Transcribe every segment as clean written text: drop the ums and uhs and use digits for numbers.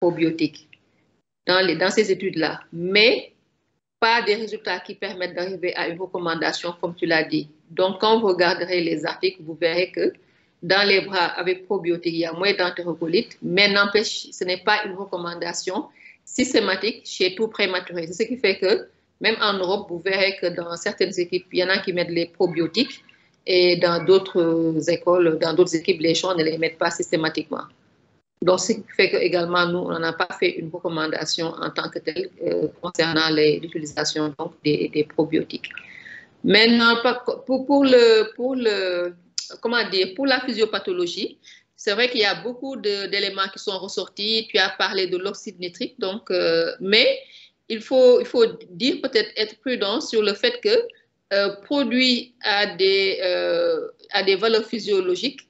probiotiques dans ces études-là, mais pas des résultats qui permettent d'arriver à une recommandation, comme tu l'as dit. Donc, quand vous regarderez les articles, vous verrez que dans les bras avec probiotiques, il y a moins d'entérocolites, mais n'empêche, ce n'est pas une recommandation systématique chez tout prématuré. C'est ce qui fait que, même en Europe, vous verrez que dans certaines équipes, il y en a qui mettent les probiotiques et dans d'autres écoles, dans d'autres équipes, les gens ne les mettent pas systématiquement. Donc, ce qui fait que également nous, on n'a pas fait une recommandation en tant que telle concernant l'utilisation des probiotiques. Maintenant, pour la physiopathologie, c'est vrai qu'il y a beaucoup d'éléments qui sont ressortis. Tu as parlé de l'oxyde nitrique, donc, mais il faut dire peut-être être prudent sur le fait que produit à des valeurs physiologiques,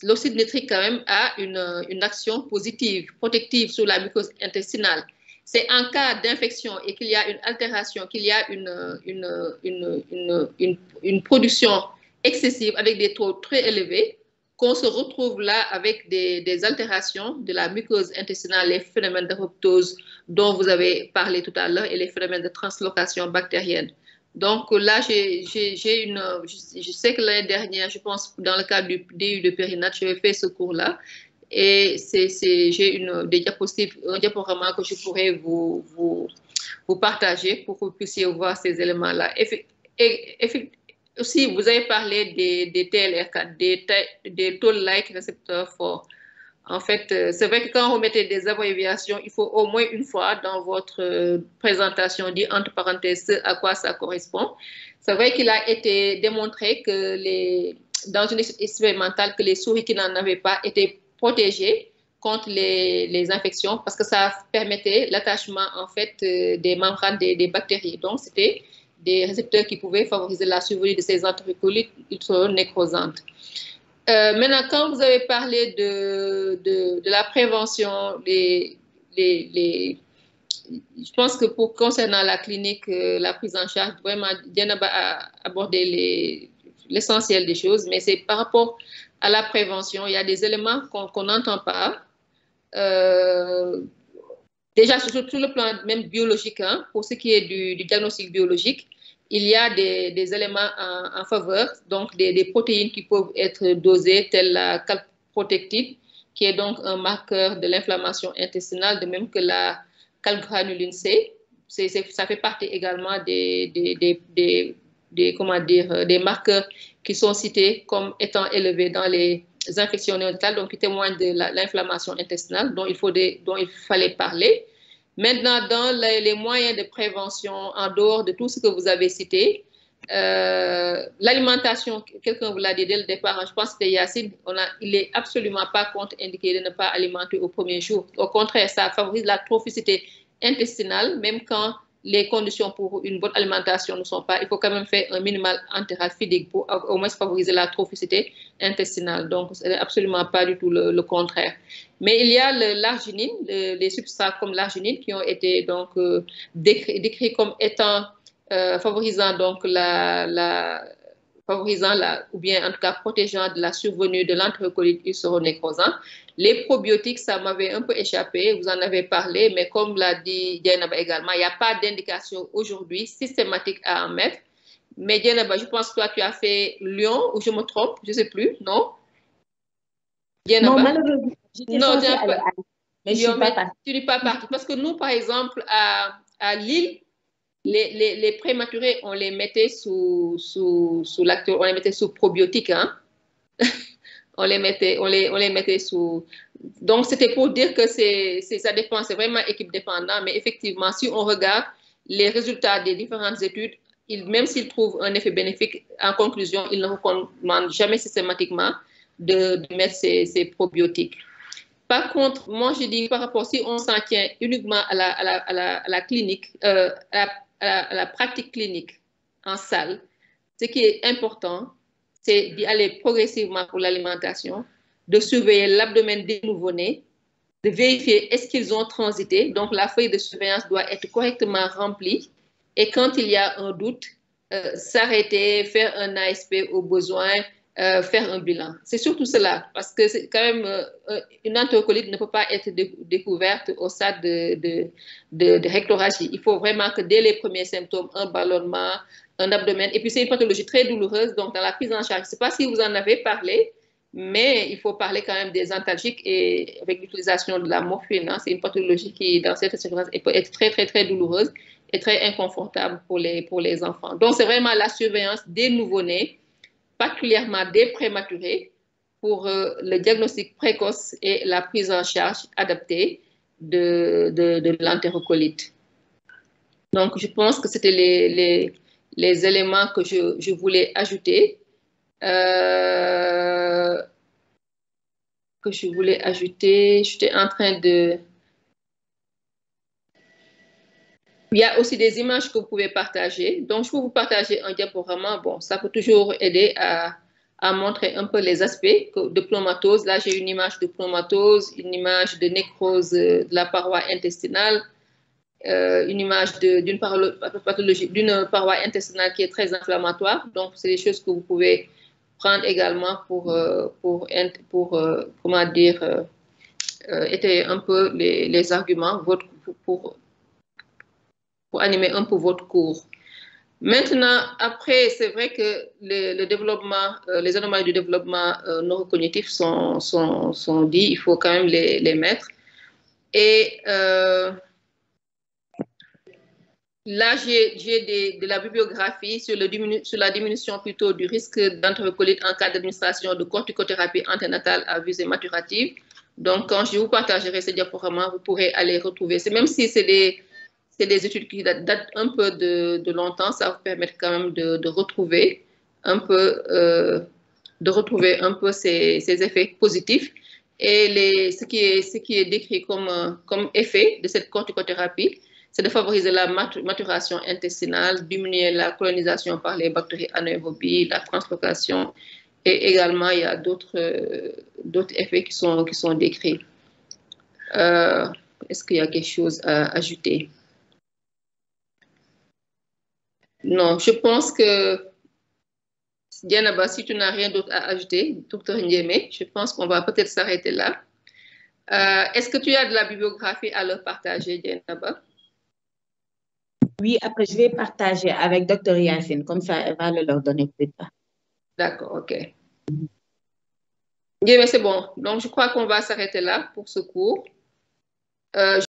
l'oxyde nitrique quand même a une action positive, protective sur la muqueuse intestinale. C'est en cas d'infection et qu'il y a une altération, qu'il y a une production excessive avec des taux très élevés, qu'on se retrouve là avec des altérations de la muqueuse intestinale, les phénomènes d'apoptose dont vous avez parlé tout à l'heure et les phénomènes de translocation bactérienne. Donc là, je sais que l'année dernière, je pense, dans le cadre du DU de Périnat, j'avais fait ce cours-là. Et j'ai des diapositives, un diaporama que je pourrais vous partager pour que vous puissiez voir ces éléments-là. Aussi, vous avez parlé des TLR4, des Toll-like récepteurs forts. En fait, c'est vrai que quand vous mettez des abréviations, il faut au moins une fois dans votre présentation dire entre parenthèses à quoi ça correspond. C'est vrai qu'il a été démontré que dans une étude expérimentale, que les souris qui n'en avaient pas étaient protégées contre les infections parce que ça permettait l'attachement en fait des membranes des bactéries. Donc, c'était des récepteurs qui pouvaient favoriser la survenue de ces entérocolites ultra-nécrosantes. Maintenant, quand vous avez parlé de la prévention, je pense que concernant la clinique, la prise en charge, vraiment, Dieynaba a abordé l'essentiel des choses, mais c'est par rapport à la prévention, il y a des éléments qu'on n'entend pas. Déjà, sur le plan même biologique, hein, pour ce qui est du diagnostic biologique, il y a des éléments en faveur, donc des protéines qui peuvent être dosées, telles la calprotectine, qui est donc un marqueur de l'inflammation intestinale, de même que la calgranuline C. Ça fait partie également des marqueurs qui sont cités comme étant élevés dans les infections néonatales, donc qui témoignent de l'inflammation intestinale dont il fallait parler. Maintenant, dans les moyens de prévention, en dehors de tout ce que vous avez cité, l'alimentation, quelqu'un vous l'a dit dès le départ, je pense que c'était Yacine, il n'est absolument pas contre-indiqué de ne pas alimenter au premier jour. Au contraire, ça favorise la trophicité intestinale, même quand les conditions pour une bonne alimentation ne sont pas, il faut quand même faire un minimal entéral fidique pour au moins favoriser la trophicité intestinale. Donc, ce n'est absolument pas du tout le contraire. Mais il y a l'arginine, les substrats comme l'arginine qui ont été donc décrits comme étant favorisant donc ou bien en tout cas protégeant de la survenue de l'entérocolites ulcéro-nécrosante. Les probiotiques, ça m'avait un peu échappé, vous en avez parlé, mais comme l'a dit Dieynaba également, il n'y a pas d'indication aujourd'hui systématique à en mettre. Mais Dieynaba, je pense que toi, tu as fait Lyon, ou je me trompe, je ne sais plus, non? Dieynaba? Non, malheureusement, j'étais censée aller à Lyon, mais je ne suis pas partie. Tu n'es pas partie, parce que nous, par exemple, à Lille, les prématurés, on les mettait sous probiotiques, hein? on les mettait sous. Donc, c'était pour dire que ça dépend, c'est vraiment équipe dépendant, mais effectivement, si on regarde les résultats des différentes études, même s'ils trouvent un effet bénéfique, en conclusion, ils ne recommandent jamais systématiquement de mettre ces probiotiques. Par contre, moi, je dis par rapport, si on s'en tient uniquement à la clinique, à la pratique clinique en salle, ce qui est important, c'est d'y aller progressivement pour l'alimentation, de surveiller l'abdomen des nouveau-nés, de vérifier est-ce qu'ils ont transité. Donc, la feuille de surveillance doit être correctement remplie. Et quand il y a un doute, s'arrêter, faire un ASP au besoin, faire un bilan. C'est surtout cela, parce que c'est quand même une entérocolite ne peut pas être découverte au stade de rectorragie. Il faut vraiment que dès les premiers symptômes, un ballonnement, un abdomen, et puis c'est une pathologie très douloureuse, donc dans la prise en charge, je ne sais pas si vous en avez parlé, mais il faut parler quand même des antalgiques et avec l'utilisation de la morphine. Hein, c'est une pathologie qui, dans certaines circonstances, peut être très, très, très douloureuse et très inconfortable pour les enfants. Donc, c'est vraiment la surveillance des nouveau-nés, particulièrement des prématurés, pour le diagnostic précoce et la prise en charge adaptée de l'entérocolite. Donc, je pense que c'était les éléments que je voulais ajouter. J'étais en train de... Il y a aussi des images que vous pouvez partager. Donc, je peux vous partager un diaporama. Bon, ça peut toujours aider à montrer un peu les aspects de pneumatose. Là, j'ai une image de pneumatose, une image de nécrose de la paroi intestinale, une image d'une pathologie, d'une paroi intestinale qui est très inflammatoire. Donc, c'est des choses que vous pouvez prendre également pour comment dire, étayer un peu les arguments pour animer un peu votre cours. Maintenant, après, c'est vrai que le développement, les anomalies du développement neurocognitif sont dit, il faut quand même les mettre. Et là, j'ai de la bibliographie sur la diminution plutôt du risque d'entérocolite en cas d'administration de corticothérapie anténatale à visée maturative. Donc, quand je vous partagerai ces diaporamas, vous pourrez aller retrouver. Même si c'est des études qui datent un peu de longtemps, ça vous permet quand même de retrouver un peu, ces effets positifs. Et ce qui est décrit comme effet de cette corticothérapie, c'est de favoriser la maturation intestinale, diminuer la colonisation par les bactéries anaérobies, la translocation, et également il y a d'autres effets qui sont décrits. Est-ce qu'il y a quelque chose à ajouter? Non, je pense que, Dianaba, si tu n'as rien d'autre à ajouter, Dr Ndiémé, je pense qu'on va peut-être s'arrêter là. Est-ce que tu as de la bibliographie à leur partager, Dianaba? Oui, après, je vais partager avec Dr Yacine, comme ça, elle va le leur donner plus tard. D'accord, ok. Ndiémé, c'est bon. Donc, je crois qu'on va s'arrêter là pour ce cours.